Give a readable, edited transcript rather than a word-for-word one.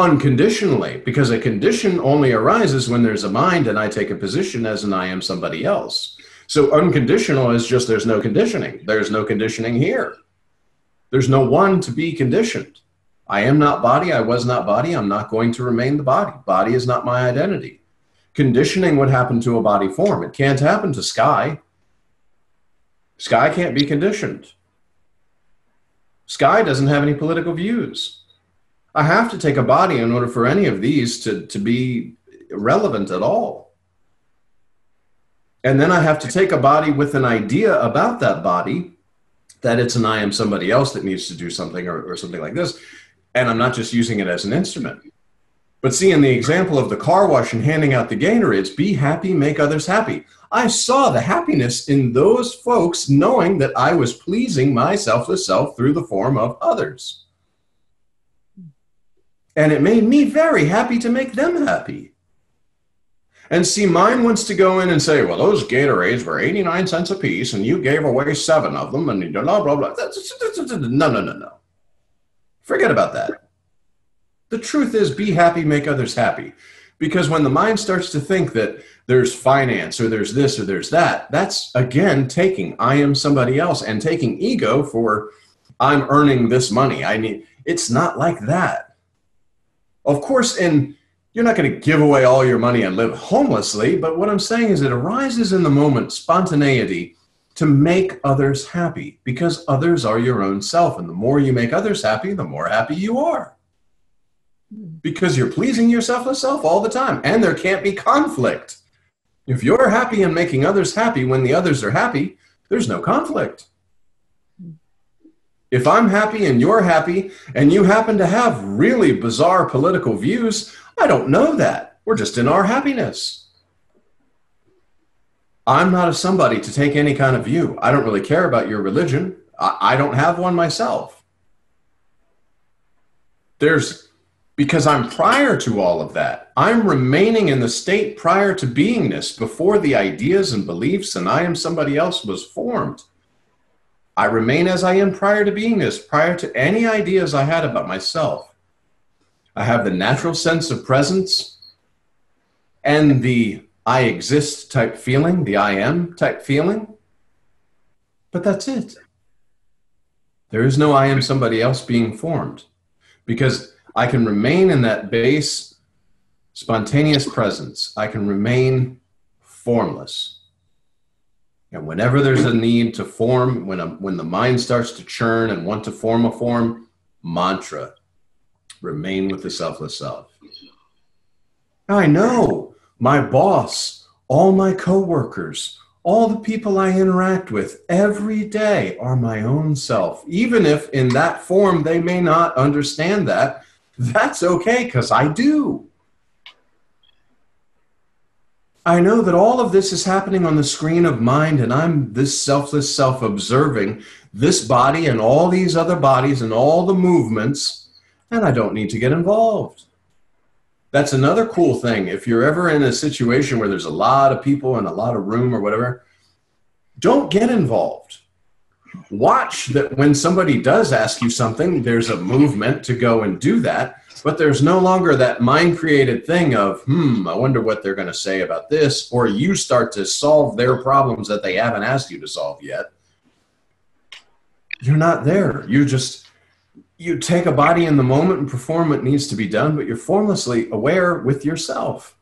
unconditionally, because a condition only arises when there's a mind and I take a position as an I am somebody else. So unconditional is just there's no conditioning. There's no conditioning here. There's no one to be conditioned. I am not body. I was not body. I'm not going to remain the body. Body is not my identity. Conditioning would happen to a body form. It can't happen to sky. Sky can't be conditioned. Sky doesn't have any political views. I have to take a body in order for any of these to be relevant at all. And then I have to take a body with an idea about that body, that it's an I am somebody else that needs to do something or something like this. And I'm not just using it as an instrument. But see, in the example of the car wash and handing out the Gatorades, be happy, make others happy. I saw the happiness in those folks knowing that I was pleasing my selfless self through the form of others. And it made me very happy to make them happy. And see, mine wants to go in and say, well, those Gatorades were 89 cents a piece and you gave away 7 of them and blah, blah, blah. No. Forget about that. The truth is, be happy, make others happy. Because when the mind starts to think that there's finance or there's this or there's that, that's, again, taking I am somebody else and taking ego for I'm earning this money. It's not like that. Of course, you're not going to give away all your money and live homelessly, but what I'm saying is it arises in the moment, spontaneity, to make others happy, because others are your own self. And the more you make others happy, the more happy you are. Because you're pleasing your selfless self all the time, and there can't be conflict. If you're happy and making others happy when the others are happy, there's no conflict. If I'm happy and you're happy, and you happen to have really bizarre political views, I don't know that. We're just in our happiness. I'm not a somebody to take any kind of view. I don't really care about your religion. I don't have one myself. Because I'm prior to all of that. I'm remaining in the state prior to beingness, before the ideas and beliefs and I am somebody else was formed. I remain as I am prior to beingness, prior to any ideas I had about myself. I have the natural sense of presence and the I exist type feeling, the I am type feeling. But that's it. There is no I am somebody else being formed, because I can remain in that base, spontaneous presence. I can remain formless. And whenever there's a need to form, when the mind starts to churn and want to form a form, mantra, remain with the selfless self. I know my boss, all my coworkers, all the people I interact with every day are my own self. Even if in that form they may not understand that, that's okay, because I do. I know that all of this is happening on the screen of mind, and I'm this selfless self observing this body and all these other bodies and all the movements, and I don't need to get involved. That's another cool thing. If you're ever in a situation where there's a lot of people in a lot of room or whatever, don't get involved. Watch that when somebody does ask you something, there's a movement to go and do that, but there's no longer that mind-created thing of, I wonder what they're going to say about this, or you start to solve their problems that they haven't asked you to solve yet. You're not there. You take a body in the moment and perform what needs to be done, but you're formlessly aware with yourself.